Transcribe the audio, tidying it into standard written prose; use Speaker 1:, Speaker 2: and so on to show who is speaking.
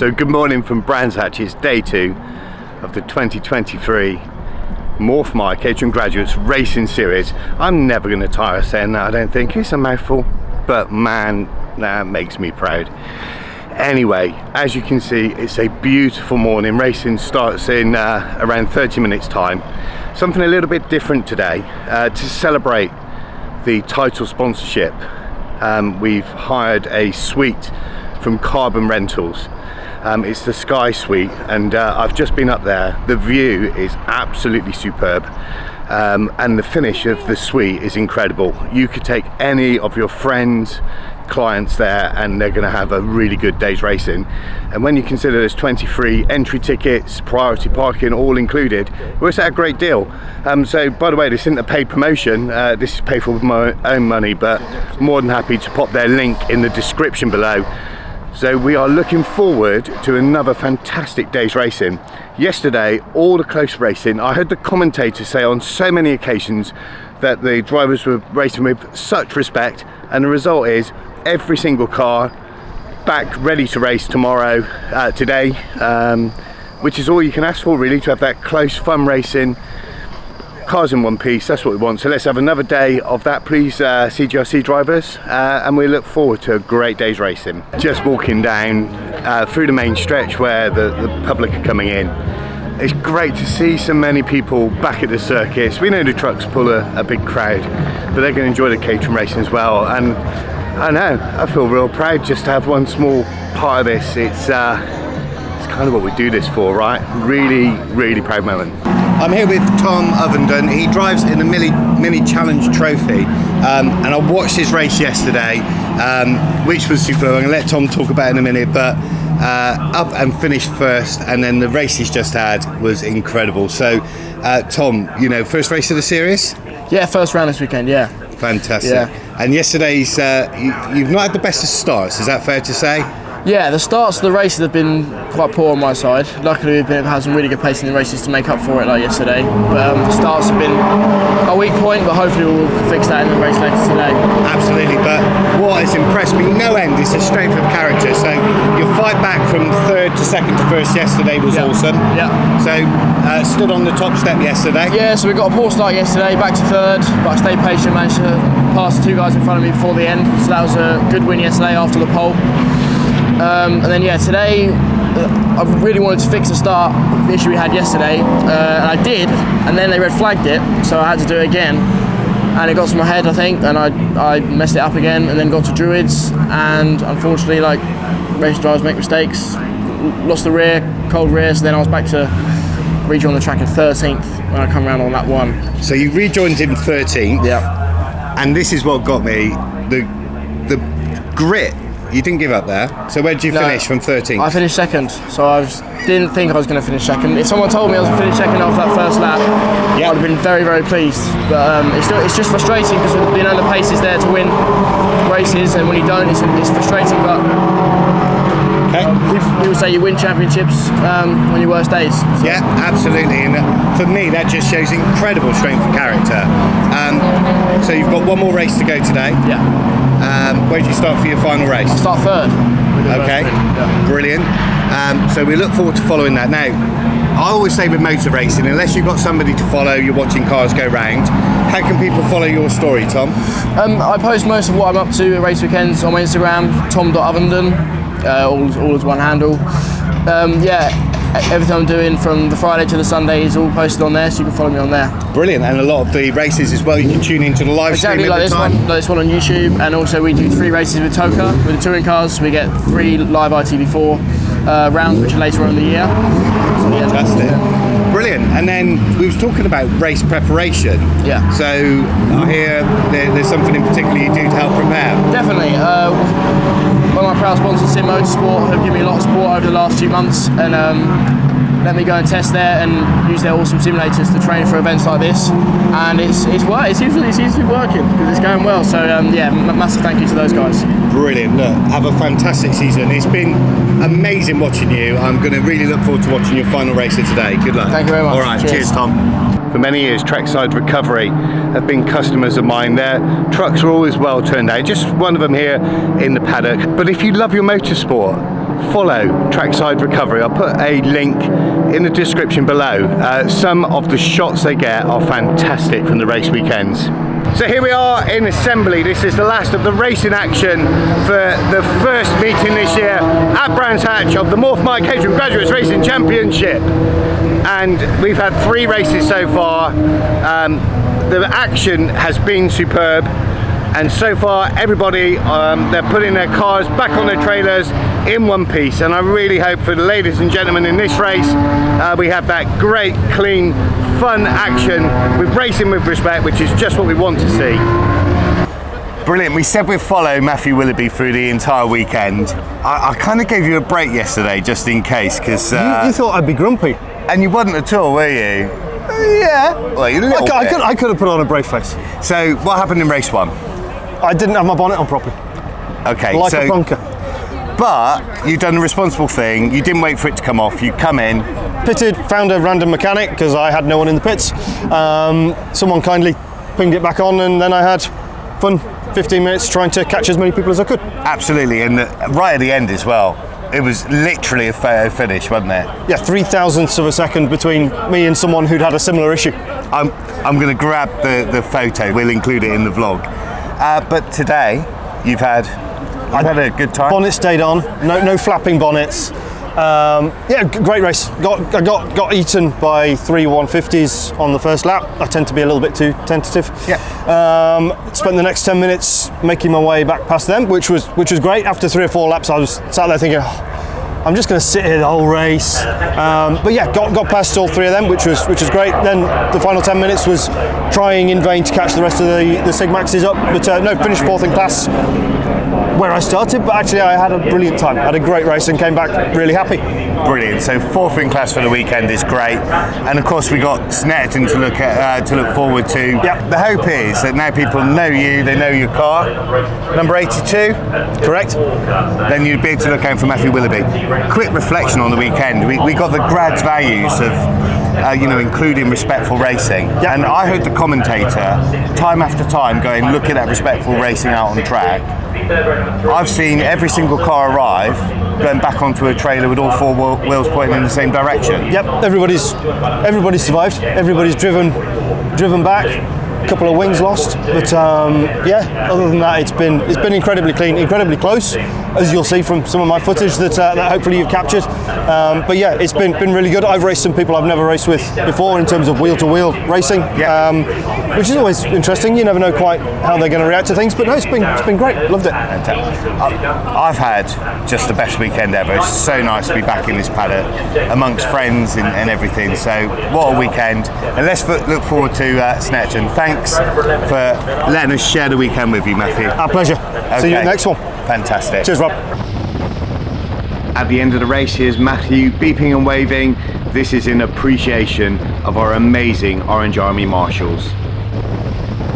Speaker 1: So good morning from Brands Hatch. It's day 2 of the 2023 Morph My Caterham Graduates Racing Series. I'm never going to tire of saying that, I don't think. It's a mouthful, but man, that makes me proud. Anyway, as you can see, it's a beautiful morning. Racing starts in around 30 minutes time. Something a little bit different today. To celebrate the title sponsorship, we've hired a suite from Karbon Rentals. It's the Sky Suite, and I've just been up there. The view is absolutely superb, and the finish of the suite is incredible. You could take any of your friends, clients there, and they're going to have a really good day's racing. And when you consider there's 23 entry tickets, priority parking all included, it works out a great deal. So by the way, this isn't a paid promotion, this is paid for with my own money, but more than happy to pop their link in the description below. So we are looking forward to another fantastic day's racing. Yesterday, all the close racing, I heard the commentators say on so many occasions that the drivers were racing with such respect, and the result is every single car back ready to race tomorrow, today, which is all you can ask for really, to have that close fun racing. Cars in one piece, that's what we want. So let's have another day of that, please, CGRC drivers, and we look forward to a great day's racing. Just walking down through the main stretch where the public are coming in. It's great to see so many people back at the circuits. We know the trucks pull a big crowd, but they're going to enjoy the Caterham racing as well. And I know, I feel real proud just to have one small part of this. It's kind of what we do this for, right? Really, really proud moment. I'm here with Tom Ovenden. He drives in the Mini Challenge Trophy, and I watched his race yesterday, which was superb. I'm going to let Tom talk about it in a minute, but up and finished first, and then the race he's just had was incredible. So, Tom, you know, first race of the series?
Speaker 2: Yeah, first round this weekend, yeah.
Speaker 1: Fantastic.
Speaker 2: Yeah.
Speaker 1: And yesterday's, you've not had the best of starts, is that fair to say?
Speaker 2: Yeah, the starts of the races have been quite poor on my side. Luckily, we've had some really good pace in the races to make up for it, like yesterday. But the starts have been a weak point, but hopefully we'll fix that in the race later today.
Speaker 1: Absolutely, but what has impressed me no end is the strength of character. So your fight back from third to second to first yesterday was awesome. Yeah. So stood on the top step yesterday.
Speaker 2: Yeah, so we got a poor start yesterday, back to third, but I stayed patient, managed to pass the two guys in front of me before the end. So that was a good win yesterday after the pole. And then yeah, today I really wanted to fix the start, the issue we had yesterday, and I did, and then they red flagged it, so I had to do it again, and it got to my head, I think, and I messed it up again, and then got to Druids, and unfortunately, like race drivers make mistakes, lost the rear, cold rear, so then I was back to rejoin the track in 13th when I come around on that one.
Speaker 1: So you rejoined in 13th,
Speaker 2: yeah,
Speaker 1: and this is what got me, the grit. You didn't give up there. So where did you finish from 13th?
Speaker 2: I finished second, so I didn't think I was going to finish second. If someone told me I was going to finish second after that first lap, I'd have been very, very pleased. But it's just frustrating because you know the pace is there to win races, and when you don't, it's frustrating. But people say you win championships on your worst days. So.
Speaker 1: Yeah, absolutely. And for me, that just shows incredible strength of character. So you've got one more race to go today.
Speaker 2: Yeah.
Speaker 1: Where did you start for your final race?
Speaker 2: I start third.
Speaker 1: Okay, brilliant. So we look forward to following that. Now, I always say with motor racing, unless you've got somebody to follow, you're watching cars go round. How can people follow your story, Tom?
Speaker 2: I post most of what I'm up to at race weekends on my Instagram, tom.ovenden, all as one handle. Everything I'm doing from the Friday to the Sunday is all posted on there, so you can follow me on there.
Speaker 1: Brilliant, and a lot of the races as well, you can tune into the live stream
Speaker 2: like this one on YouTube, and also we do 3 races with Toka, with the touring cars, so we get 3 live ITV4 rounds, which are later on in the year. So, yeah,
Speaker 1: fantastic. Brilliant, and then we was talking about race preparation.
Speaker 2: Yeah.
Speaker 1: So I hear there's something in particular you do to help prepare.
Speaker 2: Definitely. One of my proud sponsors, SIM Motorsport, have given me a lot of support over the last 2 months, and let me go and test there and use their awesome simulators to train for events like this. And it's worked. It seems to be working because it's going well. So yeah, massive thank you to those guys.
Speaker 1: Brilliant. Look, have a fantastic season. It's been amazing watching you. I'm going to really look forward to watching your final race of today. Good luck.
Speaker 2: Thank you very much.
Speaker 1: All right. Cheers Tom. For many years, Trackside Recovery have been customers of mine. Their trucks are always well turned out. Just one of them here in the paddock. But if you love your motorsport, follow Trackside Recovery. I'll put a link in the description below. Some of the shots they get are fantastic from the race weekends. So here we are in assembly. This is the last of the racing action for the first meeting this year at Brands Hatch of the Morph Mike Caterham Graduates Racing Championship. And we've had 3 races so far. The action has been superb. And so far everybody, they're putting their cars back on their trailers in one piece, and I really hope for the ladies and gentlemen in this race we have that great, clean, fun action with racing with respect, which is just what we want to see. Brilliant. We said we'd follow Matthew Willoughby through the entire weekend. I kind of gave you a break yesterday just in case, because
Speaker 3: you thought I'd be grumpy,
Speaker 1: and you wasn't at all, were you?
Speaker 3: Yeah.
Speaker 1: Well,
Speaker 3: I could have put on a brave face.
Speaker 1: So what happened in race 1?
Speaker 3: I didn't have my bonnet on properly.
Speaker 1: Okay,
Speaker 3: like a bunker.
Speaker 1: But you've done the responsible thing. You didn't wait for it to come off. You come in,
Speaker 3: pitted, found a random mechanic because I had no one in the pits. Someone kindly pinged it back on, and then I had fun 15 minutes trying to catch as many people as I could.
Speaker 1: Absolutely, and right at the end as well. It was literally a photo finish, wasn't it?
Speaker 3: Yeah, 0.003 of a second between me and someone who'd had a similar issue.
Speaker 1: I'm going to grab the photo. We'll include it in the vlog. But today, you've had a good time.
Speaker 3: Bonnet stayed on. No flapping bonnets. Yeah, great race. I got eaten by 3 150s on the first lap. I tend to be a little bit too tentative.
Speaker 1: Yeah.
Speaker 3: Spent the next 10 minutes making my way back past them, which was great. After 3 or 4 laps, I was sat there thinking, I'm just going to sit here the whole race. But yeah, got past all 3 of them, which was great. Then the final 10 minutes was trying in vain to catch the rest of the Sig Maxes up. But no, finished 4th in class where I started. But actually, I had a brilliant time. I had a great race and came back really happy.
Speaker 1: Brilliant. So 4th in class for the weekend is great. And of course, we got Snetterton to look forward to.
Speaker 3: Yep.
Speaker 1: The hope is that now people know you, they know your car. Number 82?
Speaker 3: Correct.
Speaker 1: Then you'd be able to look out for Matthew Willoughby. Quick reflection on the weekend. We got the grads values of including respectful racing.
Speaker 3: Yep.
Speaker 1: And I heard the commentator time after time going, look at that respectful racing out on track. I've seen every single car arrive going back onto a trailer with all 4 wheels pointing in the same direction.
Speaker 3: Yep, everybody's survived. Everybody's driven back. A couple of wings lost, but yeah. Other than that, it's been incredibly clean, incredibly close, as you'll see from some of my footage that hopefully you've captured. But yeah, it's been really good. I've raced some people I've never raced with before in terms of wheel-to-wheel racing, which is always interesting. You never know quite how they're going to react to things, but no, it's been great. Loved it.
Speaker 1: I've had just the best weekend ever. It's so nice to be back in this paddock amongst friends and everything. So what a weekend! And let's look forward to Snetterton. Thanks for letting us share the weekend with you, Matthew.
Speaker 3: Our pleasure.
Speaker 1: Okay.
Speaker 3: See you next one.
Speaker 1: Fantastic.
Speaker 3: Cheers, Rob.
Speaker 1: At the end of the race, here's Matthew beeping and waving. This is in appreciation of our amazing Orange Army marshals.